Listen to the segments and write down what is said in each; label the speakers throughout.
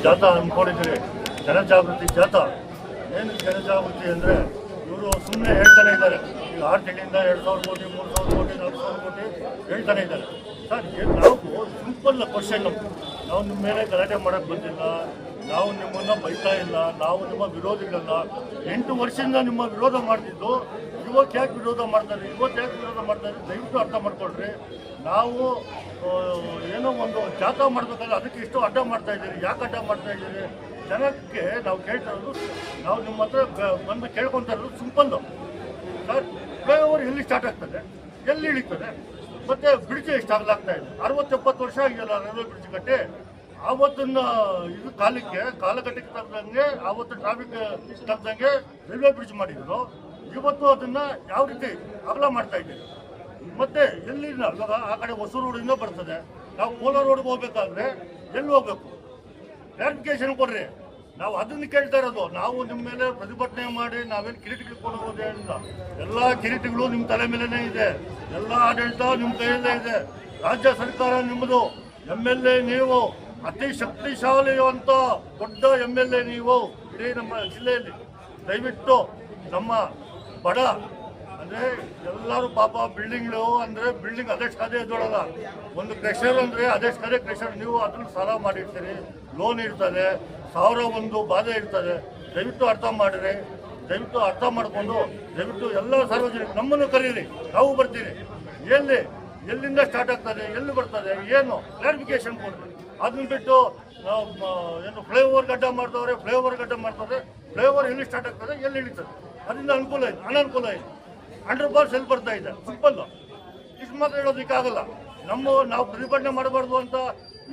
Speaker 1: ಜಾಥಾ ಅಂದ್ಕೊಂಡಿದ್ದೀರಿ, ಜನಜಾಗೃತಿ ಜಾಥಾ. ಏನು ಜನಜಾಗೃತಿ ಅಂದರೆ ಇವರು ಸುಮ್ಮನೆ ಹೇಳ್ತಾನೆ ಇದ್ದಾರೆ. ಈಗ 6 ತಿಂಗಳಿಂದ 2,000 ಕೋಟಿ 3,000 ಕೋಟಿ 4,000 ಕೋಟಿ ಹೇಳ್ತಾನೆ ಇದ್ದಾರೆ. ಸರ್ ನಾವು ಸಿಂಪಲ್ ಕ್ವಶನ್, ನಾವು ನಿಮ್ಮ ಮೇಲೆ ಗಲಾಟೆ ಮಾಡೋಕ್ಕೆ ಬಂದಿಲ್ಲ, ನಾವು ನಿಮ್ಮನ್ನು ಬೈತಾ ಇಲ್ಲ, ನಾವು ನಿಮ್ಮ ವಿರೋಧಿಗಳಲ್ಲ. 8 ವರ್ಷದಿಂದ ನಿಮ್ಮ ವಿರೋಧ ಮಾಡ್ತಿದ್ದು ಇವತ್ತು ಯಾಕೆ ವಿರೋಧ ಮಾಡ್ತಾರೆ, ದಯವಿಟ್ಟು ಅರ್ಥ ಮಾಡ್ಕೊಳ್ರಿ. ನಾವು ಏನೋ ಒಂದು ಜಾಥಾ ಮಾಡಬೇಕಾದ್ರೆ ಅದಕ್ಕೆ ಇಷ್ಟು ಅಡ್ಡ ಮಾಡ್ತಾ ಇದ್ದೀರಿ. ಯಾಕೆ ಅಡ್ಡ ಮಾಡ್ತಾ ಇದ್ದೀರಿ? ಜನಕ್ಕೆ ನಾವು ಕೇಳ್ತಾ ಇರೋದು, ನಾವು ನಿಮ್ಮ ಹತ್ರ ಬಂದು ಕೇಳ್ಕೊತಾ ಇರೋದು ಸಿಂಪಲ್ಲು. ಸರ್ ಫ್ಲೈಓವರ್ ಎಲ್ಲಿ ಸ್ಟಾರ್ಟ್ ಆಗ್ತದೆ, ಎಲ್ಲಿ ಇಳಿತದೆ, ಮತ್ತು ಬ್ರಿಡ್ಜ್ ಎಷ್ಟು ಆಗ್ಲಾಗ್ತಾ ಇದೆ? 60-70 ವರ್ಷ ಆಗಿದೆಯಲ್ಲ ರೈಲ್ವೆ ಬ್ರಿಡ್ಜ್ ಕಟ್ಟಿ. ಆವತ್ತಿನ ಇದು ಕಾಲಘಟ್ಟಕ್ಕೆ ತಕ್ಕಂಗೆ, ಆವತ್ತು ಟ್ರಾಫಿಕ್ ತಕ್ಕಂಗೆ ರೈಲ್ವೆ ಬ್ರಿಡ್ಜ್ ಮಾಡಿದ್ರು. ಇವತ್ತು ಅದನ್ನು ಯಾವ ರೀತಿ ಅಗಲ ಮಾಡ್ತಾ ಇದ್ದೀವಿ. ಮತ್ತು ಎಲ್ಲಿ ಇವಾಗ ಆ ಕಡೆ ಹೊಸೂರು ರೋಡಿಂದ ಬರ್ತದೆ, ನಾವು ಕೋಲಾರ ರೋಡ್ಗೆ ಹೋಗ್ಬೇಕಾದ್ರೆ ಎಲ್ಲಿ ಹೋಗ್ಬೇಕು? ಕ್ಲಾರಿಫಿಕೇಶನ್ ಕೊಡ್ರಿ. ನಾವು ಅದನ್ನು ಕೇಳ್ತಾ ಇರೋದು. ನಾವು ನಿಮ್ಮ ಮೇಲೆ ಪ್ರತಿಭಟನೆ ಮಾಡಿ ನಾವೇನು ಕಿರೀಟಗಳು ಕೊಡು ಹೋದೇ ಇಲ್ಲ. ಎಲ್ಲ ಕಿರೀಟಗಳು ನಿಮ್ಮ ತಲೆ ಮೇಲೇ ಇದೆ, ಎಲ್ಲ ಆಡಳಿತ ನಿಮ್ಮ ಕೈಯಲ್ಲೇ ಇದೆ. ರಾಜ್ಯ ಸರ್ಕಾರ ನಿಮ್ಮದು, MLA ನೀವು ಅತಿ ಶಕ್ತಿಶಾಲಿಯುವಂಥ ದೊಡ್ಡ MLA ನೀವು ಇಡೀ ನಮ್ಮ ಜಿಲ್ಲೆಯಲ್ಲಿ. ದಯವಿಟ್ಟು ನಮ್ಮ ಬಡ ಅಂದರೆ ಎಲ್ಲರೂ ಪಾಪ ಬಿಲ್ಡಿಂಗ್ಗಳು ಅಂದರೆ ಬಿಲ್ಡಿಂಗ್ ಅದಷ್ಟು ಅದೇ ಎದ್ದೊಳಲ್ಲ. ಒಂದು ಕ್ರೆಷರ್ ಅಂದರೆ ಅದಷ್ಟು ಅದೇ ಕ್ರೆಷರ್. ನೀವು ಅದನ್ನು ಸಾಲ ಮಾಡಿರ್ತೀರಿ, ಲೋನ್ ಇರ್ತದೆ, 1001 ಬಾಧೆ ಇರ್ತದೆ. ದಯವಿಟ್ಟು ಅರ್ಥ ಮಾಡಿರಿ, ದಯವಿಟ್ಟು ಅರ್ಥ ಮಾಡಿಕೊಂಡು ದಯವಿಟ್ಟು ಎಲ್ಲ ಸಾರ್ವಜನಿಕರು ನಮ್ಮನ್ನು ಕರೀರಿ, ನಾವು ಬರ್ತೀರಿ. ಎಲ್ಲಿಂದ ಸ್ಟಾರ್ಟ್ ಆಗ್ತದೆ, ಎಲ್ಲಿ ಬರ್ತದೆ, ಏನು ಕ್ಲಾರಿಫಿಕೇಶನ್ ಕೊಡ್ರಿ. ಅದನ್ನ ಬಿಟ್ಟು ಏನು ಫ್ಲೈಓವರ್ ಗಡ್ಡ ಮಾಡ್ತವ್ರೆ, ಫ್ಲೈಓವರ್ ಎಲ್ಲಿ ಸ್ಟಾರ್ಟ್ ಆಗ್ತದೆ, ಎಲ್ಲಿ ಇಳಿತದೆ, ಅದರಿಂದ ಅನುಕೂಲ ಇದೆ, ಅನಾನುಕೂಲ ಇದೆ. 100% ಎಲ್ಲಿ ಬರ್ತಾ ಇದೆ, ಸಿಂಪಲ್ಲು. ಇಷ್ಟು ಮಾತ್ರ ಹೇಳೋದಕ್ಕಾಗಲ್ಲ. ನಾವು ಪ್ರತಿಭಟನೆ ಮಾಡಬಾರ್ದು ಅಂತ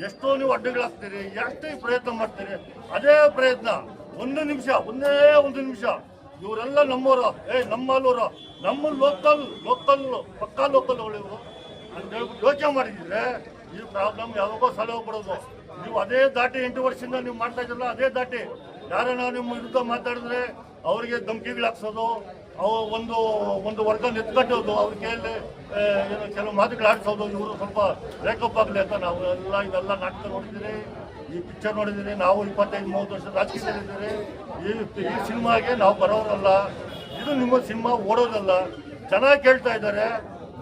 Speaker 1: ಎಷ್ಟೋ ನೀವು ಅಡ್ಡಗಳಾಗ್ತೀರಿ, ಎಷ್ಟೇ ಪ್ರಯತ್ನ ಮಾಡ್ತೀರಿ. ಅದೇ ಪ್ರಯತ್ನ ಒಂದೇ ನಿಮಿಷ ಇವರೆಲ್ಲ ನಮ್ಮವರು, ನಮ್ಮಲ್ಲವರು, ನಮ್ಮ ಲೋಕಲ್ ಪಕ್ಕಾ ಲೋಕಲ್ ಇವರು ಅಂತ ಹೇಳ್ಬಿಟ್ಟು ಯೋಚನೆ ಮಾಡಿದ್ರೆ ಈ ಪ್ರಾಬ್ಲಮ್ ಯಾವಾಗೋ ಸಲ ಹೋಗ್ಬಿಡೋದು. ನೀವು ಅದೇ ದಾಟಿ 8 ವರ್ಷದಿಂದ ನೀವು ಮಾಡ್ತಾ ಇದ್ರಲ್ಲ, ಅದೇ ದಾಟಿ ಯಾರನ್ನ ನಿಮ್ಮ ವಿರುದ್ಧ ಮಾತಾಡಿದ್ರೆ ಅವರಿಗೆ ಧಮಕಿಗಳು ಹಾಕ್ಸೋದು, ಒಂದು ವರ್ಗ ನೆತ್ಕಟ್ಟೋದು, ಅವ್ರ ಕೈಯಲ್ಲಿ ಏನೋ ಕೆಲವು ಮಾತುಗಳು ಆಡಿಸೋದು, ಇವರು ಸ್ವಲ್ಪ ಬ್ರೇಕಪ್ ಆಗಲಿ ಅಂತ. ನಾವು ಇವೆಲ್ಲ ನಾಟಕ ನೋಡಿದ್ದೀರಿ, ಈ ಪಿಕ್ಚರ್ ನೋಡಿದ್ದೀರಿ. ನಾವು 25-30 ವರ್ಷ ರಾಜಕೀಯದಲ್ಲಿದ್ದೀರಿ. ಈ ಸಿನಿಮಾಗೆ ನಾವು ಬರೋರಲ್ಲ, ಇದು ನಿಮ್ಮ ಸಿನಿಮಾ ಓಡೋದಲ್ಲ. ಜನ ಕೇಳ್ತಾ ಇದ್ದಾರೆ,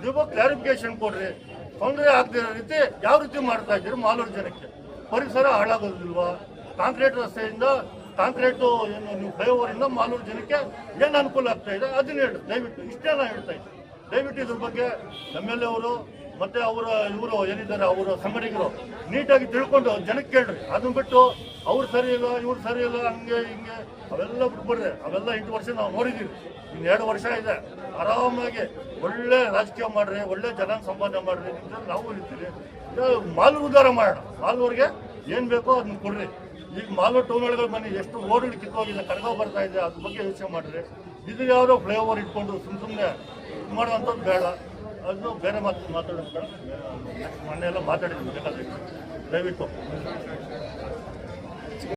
Speaker 1: ನೀವು ಕ್ಲಾರಿಫಿಕೇಶನ್ ಕೊಡ್ರಿ. ತೊಂದರೆ ಆಗದಿರೋ ರೀತಿ ಯಾವ ರೀತಿ ಮಾಡ್ತಾ ಇದ್ದೀರಿ ಮಾಲೂರು ಜನಕ್ಕೆ? ಪರಿಸರ ಹಾಳಾಗೋದಿಲ್ವಾ? ಕಾಂಕ್ರೀಟ್ ರಸ್ತೆಯಿಂದ ಕಾಂಕ್ರೀಟು ಏನು ನೀವು ಫ್ಲೈಓವರಿಂದ ಮಾಲೂರು ಜನಕ್ಕೆ ಏನು ಅನುಕೂಲ ಆಗ್ತಾ ಇದೆ ಅದನ್ನ ಹೇಳಿ. ದಯವಿಟ್ಟು ಇಷ್ಟೇ ನಾನು ಹೇಳ್ತಾ ಇದ್ದೀನಿ. ದಯವಿಟ್ಟು ಇದ್ರ ಬಗ್ಗೆ MLA ಅವರು ಮತ್ತು ಇವರು ಏನಿದ್ದಾರೆ ಅವರ ಸಂಘಟಕರು ನೀಟಾಗಿ ತಿಳ್ಕೊಂಡು ಜನಕ್ಕೆ ಕೇಳ್ರಿ. ಅದನ್ನ ಬಿಟ್ಟು ಅವ್ರು ಸರಿ ಇಲ್ಲ, ಇವ್ರು ಸರಿ ಇಲ್ಲ, ಹಂಗೆ ಹಿಂಗೆ ಅವೆಲ್ಲ ಬಿಟ್ಬಿಡ್ರಿ. ಅವೆಲ್ಲ 8 ವರ್ಷ ನಾವು ನೋಡಿದ್ದೀವಿ. ಇನ್ನು 2 ವರ್ಷ ಇದೆ. ಆರಾಮಾಗಿ ಒಳ್ಳೆ ರಾಜಕೀಯ ಮಾಡ್ರಿ, ಒಳ್ಳೆ ಜನ ಸಂಪಾದನೆ ಮಾಡ್ರಿ. ನಾವು ಇರ್ತೀವಿ. ಮಾಲೂರು ಉದ್ಧಾರ ಮಾಡೋಣ. ಮಾಲೂರಿಗೆ ಏನು ಬೇಕೋ ಅದನ್ನ ಕೊಡ್ರಿ. ಈಗ ಮಾಲೂರು ಟೌನ್ ಒಳಗೆ ಬನ್ನಿ, ಎಷ್ಟು ರೋಡ್ಗಳು ಕಿತ್ತೋಗಿದೆ, ಕರಗ ಬರ್ತಾ ಇದೆ. ಅದ್ರ ಬಗ್ಗೆ ಯೋಚನೆ ಮಾಡಿರಿ. ಇದು ಯಾವುದೋ ಫ್ಲೈಓವರ್ ಇಟ್ಕೊಂಡು ಸುಮ್ಮನೆ ಇದು ಮಾಡೋವಂಥದ್ದು ಬೇಡ. ಅದು ಬೇರೆ ಮಾತಾಡೋದು ಬೇಡ. ಮೊನ್ನೆ ಎಲ್ಲ ಮಾತಾಡಿದ್ದೀನಿ ಬೇಕಾದ್ರೆ. ದಯವಿಟ್ಟು